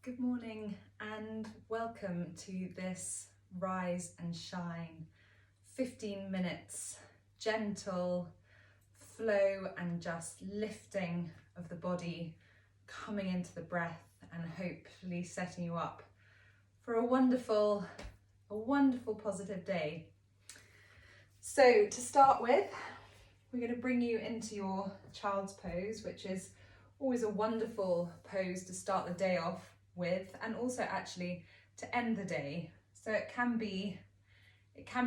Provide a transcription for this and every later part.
Good morning and welcome to this Rise and Shine 15 minutes gentle flow and just lifting of the body, coming into the breath and hopefully setting you up for a wonderful positive day. So to start with, we're going to bring you into your child's pose, which is always a wonderful pose to start the day off with, and also actually to end the day. So it can be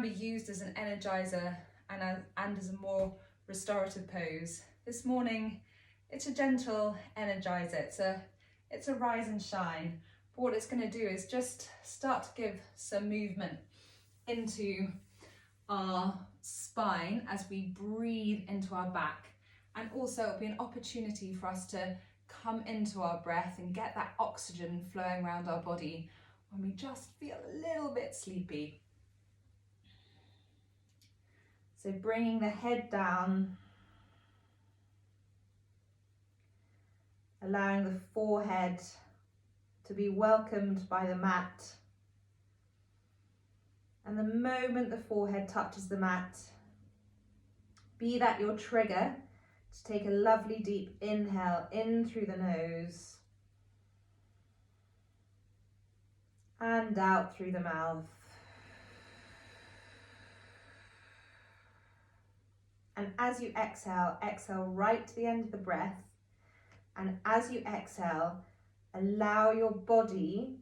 used as an energizer and as a more restorative pose. This morning it's a gentle energizer, it's a rise and shine. But what it's going to do is just start to give some movement into our spine as we breathe into our back, and also it'll be an opportunity for us to come into our breath and get that oxygen flowing around our body when we just feel a little bit sleepy. So bringing the head down, allowing the forehead to be welcomed by the mat. And the moment the forehead touches the mat, be that your trigger to take a lovely deep inhale in through the nose and out through the mouth. And as you exhale, exhale right to the end of the breath. And as you exhale, allow your body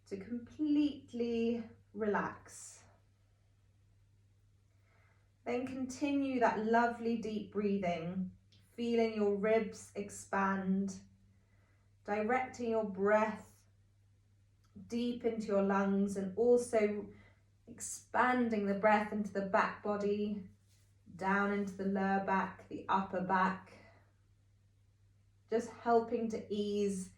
to completely relax. Then continue that lovely deep breathing, feeling your ribs expand, directing your breath deep into your lungs and also expanding the breath into the back body, down into the lower back, the upper back, just helping to ease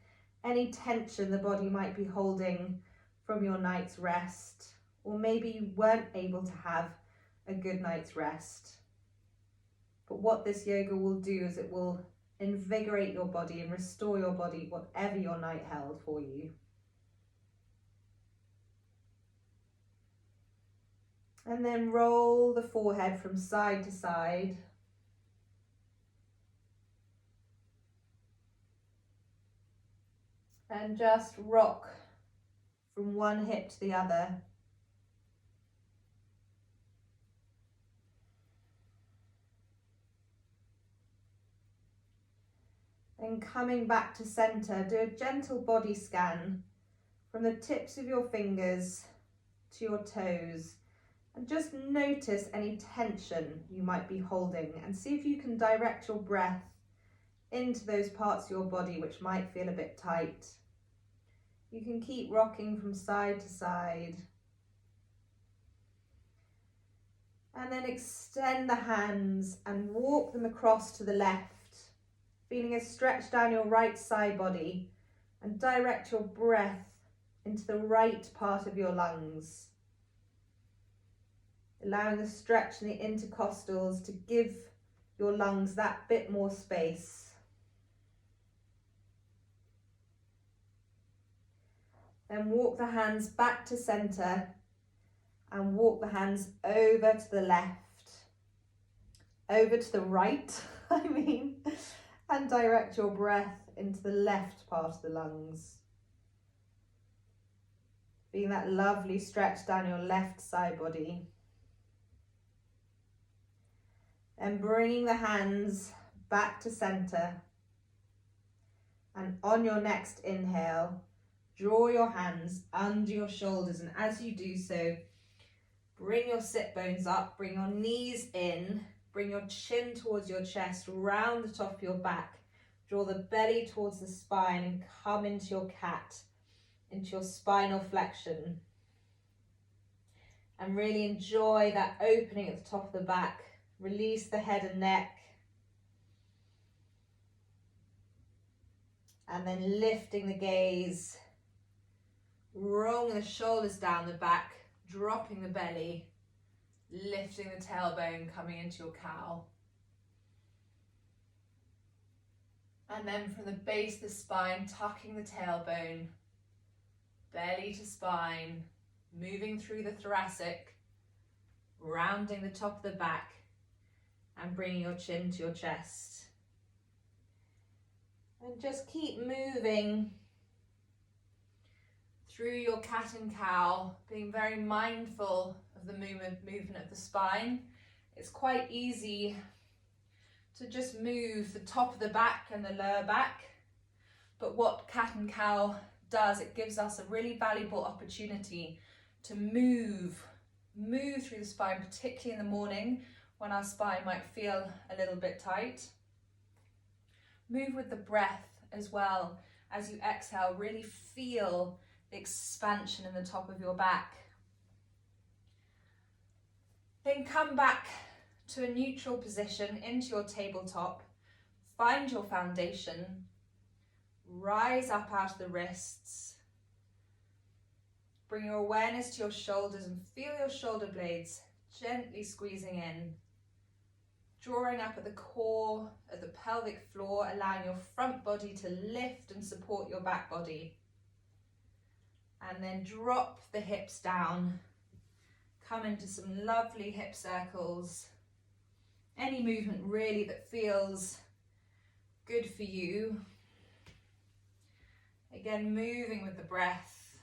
any tension the body might be holding from your night's rest, or maybe you weren't able to have a good night's rest. But what this yoga will do is it will invigorate your body and restore your body, whatever your night held for you. And then roll the forehead from side to side. And just rock from one hip to the other. Then coming back to center, do a gentle body scan from the tips of your fingers to your toes, and just notice any tension you might be holding and see if you can direct your breath into those parts of your body which might feel a bit tight. You can keep rocking from side to side. And then extend the hands and walk them across to the left, feeling a stretch down your right side body, and direct your breath into the right part of your lungs. Allowing the stretch in the intercostals to give your lungs that bit more space. Then walk the hands back to center and walk the hands over to the left, over to the right, and direct your breath into the left part of the lungs. Feeling that lovely stretch down your left side body. And bringing the hands back to center. And on your next inhale, draw your hands under your shoulders, and as you do so, bring your sit bones up, bring your knees in, bring your chin towards your chest, round the top of your back, draw the belly towards the spine and come into your cat, into your spinal flexion. And really enjoy that opening at the top of the back. Release the head and neck. And then lifting the gaze, rolling the shoulders down the back, dropping the belly, lifting the tailbone, coming into your cow. And then from the base of the spine, tucking the tailbone, belly to spine, moving through the thoracic, rounding the top of the back, and bringing your chin to your chest. And just keep moving through your cat and cow, being very mindful of the movement of the spine. It's quite easy to just move the top of the back and the lower back, but what cat and cow does, it gives us a really valuable opportunity to move through the spine, particularly in the morning when our spine might feel a little bit tight. Move with the breath as well. As you exhale, really feel the expansion in the top of your back. Then come back to a neutral position into your tabletop. Find your foundation. Rise up out of the wrists. Bring your awareness to your shoulders and feel your shoulder blades gently squeezing in. Drawing up at the core of the pelvic floor, allowing your front body to lift and support your back body. And then drop the hips down. Come into some lovely hip circles. Any movement really that feels good for you. Again, moving with the breath.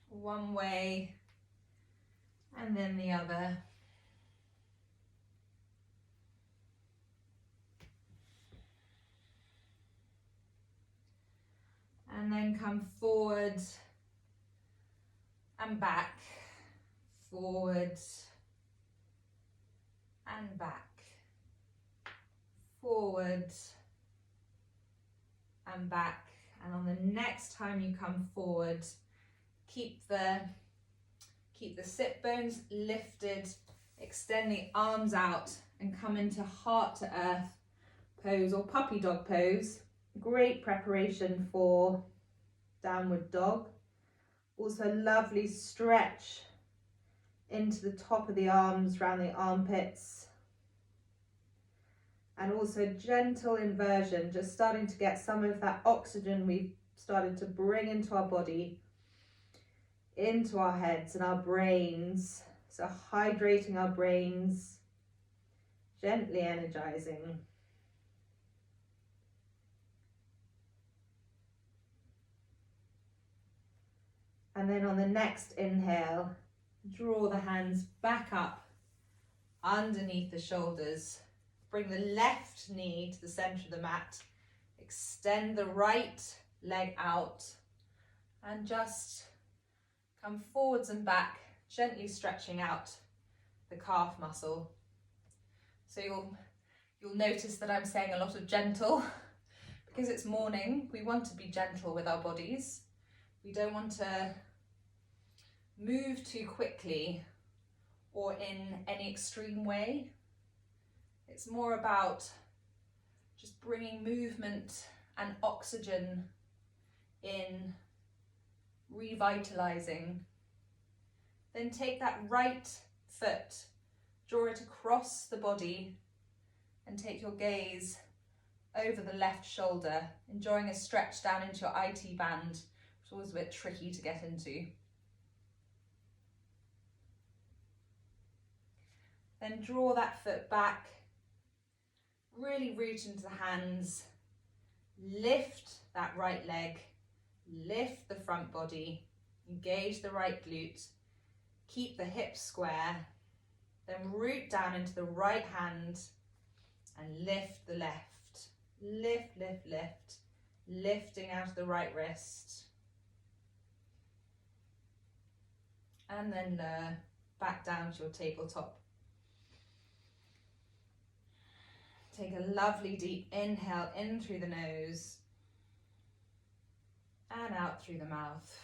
One way and then the other. And then come forward and back, forward and back, forward and back. And on the next time you come forward, keep the sit bones lifted, extend the arms out and come into heart to earth pose or puppy dog pose. Great preparation for downward dog. Also lovely stretch into the top of the arms, around the armpits. And also gentle inversion, just starting to get some of that oxygen we've started to bring into our body, into our heads and our brains. So hydrating our brains, gently energizing. And then on the next inhale, draw the hands back up underneath the shoulders. Bring the left knee to the center of the mat. Extend the right leg out and just come forwards and back, gently stretching out the calf muscle. So you'll notice that I'm saying a lot of gentle because it's morning. We want to be gentle with our bodies. We don't want to move too quickly or in any extreme way. It's more about just bringing movement and oxygen in, revitalizing. Then take that right foot, draw it across the body and take your gaze over the left shoulder, enjoying a stretch down into your IT band, which is always a bit tricky to get into. Then draw that foot back, really root into the hands, lift that right leg, lift the front body, engage the right glute, keep the hips square, then root down into the right hand and lift the left. Lift, lift, lift, lifting out of the right wrist. And then lower back down to your tabletop. Take a lovely deep inhale in through the nose and out through the mouth.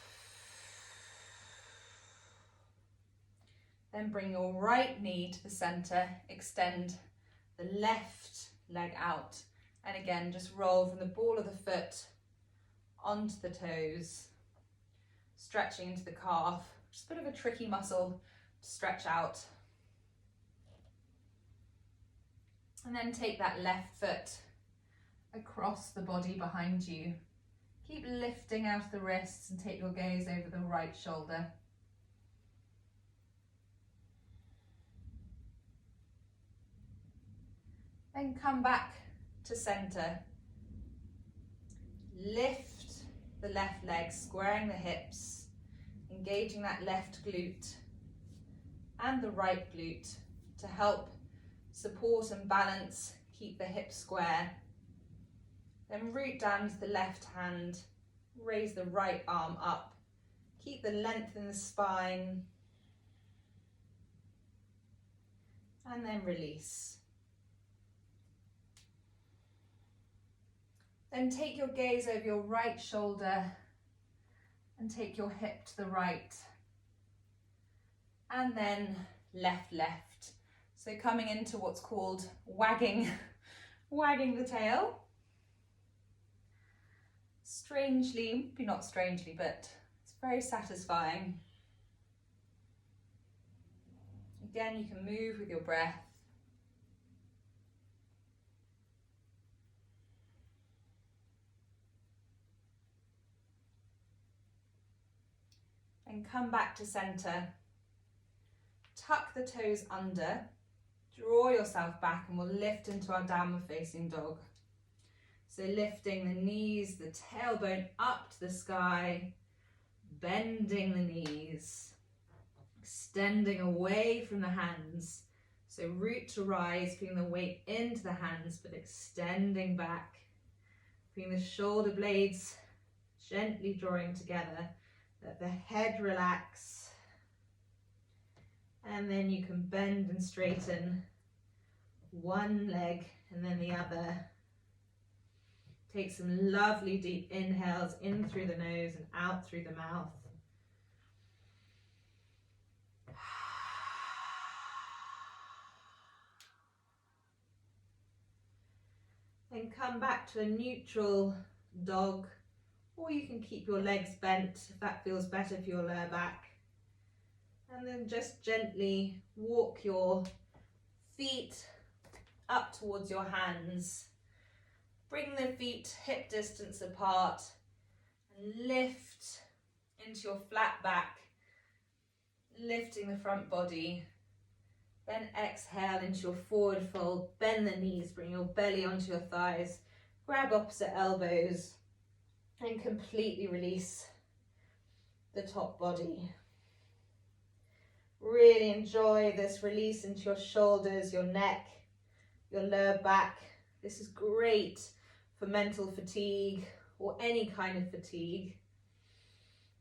Then bring your right knee to the center, extend the left leg out, and again just roll from the ball of the foot onto the toes, stretching into the calf. Just a bit of a tricky muscle to stretch out. And then take that left foot across the body behind you. Keep lifting out the wrists and take your gaze over the right shoulder. Then come back to center. Lift the left leg, squaring the hips, engaging that left glute and the right glute to help support and balance, keep the hips square. Then root down to the left hand, raise the right arm up, keep the length in the spine, and then release. Then take your gaze over your right shoulder and take your hip to the right. And then left, left. So coming into what's called wagging the tail. Strangely, maybe not strangely, but it's very satisfying. Again, you can move with your breath. And come back to center. Tuck the toes under, draw yourself back, and we'll lift into our downward facing dog. So lifting the knees, the tailbone up to the sky, bending the knees, extending away from the hands. So root to rise, feeling the weight into the hands, but extending back. Feeling the shoulder blades gently drawing together. Let the head relax. And then you can bend and straighten one leg and then the other. Take some lovely deep inhales in through the nose and out through the mouth. Then come back to a neutral dog, or you can keep your legs bent if that feels better for your lower back. And then just gently walk your feet up towards your hands. Bring the feet hip distance apart and lift into your flat back, lifting the front body. Then exhale into your forward fold, bend the knees, bring your belly onto your thighs, grab opposite elbows and completely release the top body. Really enjoy this release into your shoulders, your neck, your lower back. This is great for mental fatigue or any kind of fatigue.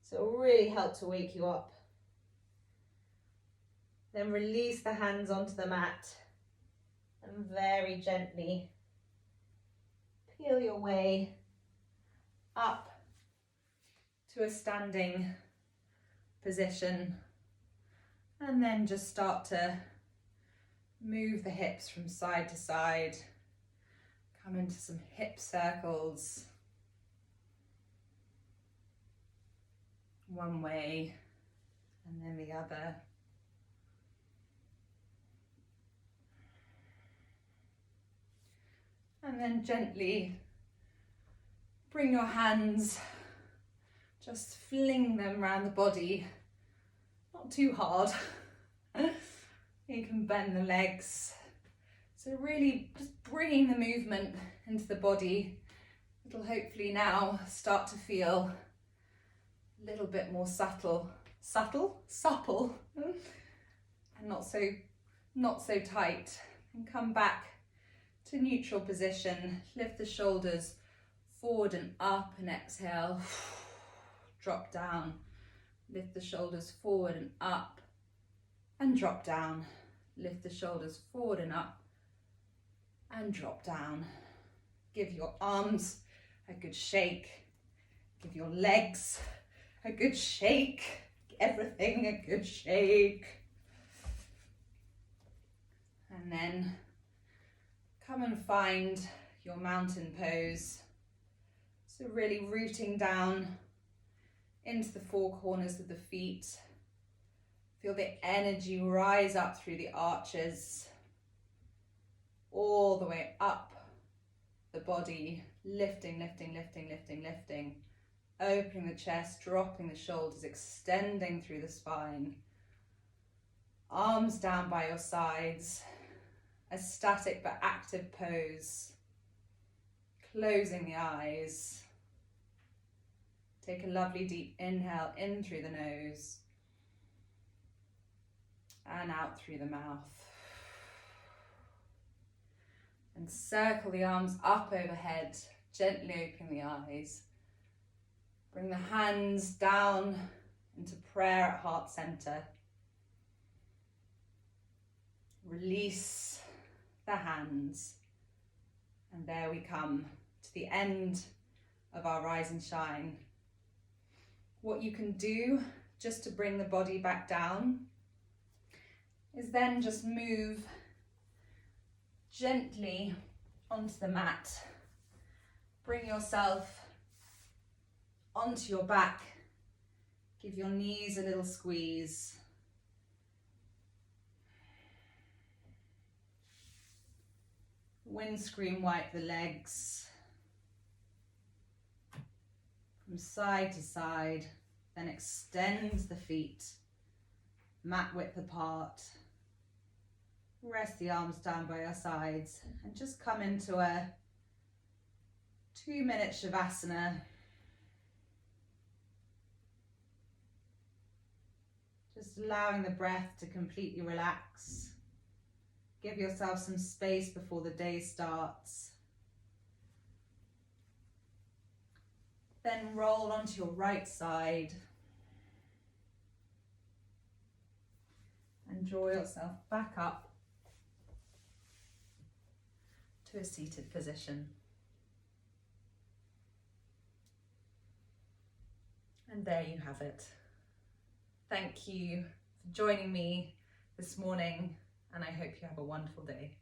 So it will really help to wake you up. Then release the hands onto the mat and very gently peel your way up to a standing position. And then just start to move the hips from side to side. Come into some hip circles. One way and then the other. And then gently bring your hands, just fling them around the body. Not too hard. You can bend the legs. So really just bringing the movement into the body. It'll hopefully now start to feel a little bit more supple, and not so tight. And come back to neutral position. Lift the shoulders forward and up and exhale. Drop down. Lift the shoulders forward and up and drop down. Lift the shoulders forward and up and drop down. Give your arms a good shake. Give your legs a good shake. Everything a good shake. And then come and find your mountain pose. So really rooting down into the four corners of the feet. Feel the energy rise up through the arches, all the way up the body, lifting, lifting, lifting, lifting, lifting. Opening the chest, dropping the shoulders, extending through the spine. Arms down by your sides. A static but active pose. Closing the eyes. Take a lovely deep inhale in through the nose and out through the mouth. And circle the arms up overhead, gently opening the eyes. Bring the hands down into prayer at heart center. Release the hands. And there we come to the end of our rise and shine. What you can do just to bring the body back down is then just move gently onto the mat. Bring yourself onto your back. Give your knees a little squeeze. Windscreen wipe the legs from side to side, then extend the feet, mat width apart. Rest the arms down by your sides and just come into a 2-minute Shavasana. Just allowing the breath to completely relax. Give yourself some space before the day starts. Then roll onto your right side and draw yourself back up to a seated position. And there you have it. Thank you for joining me this morning, and I hope you have a wonderful day.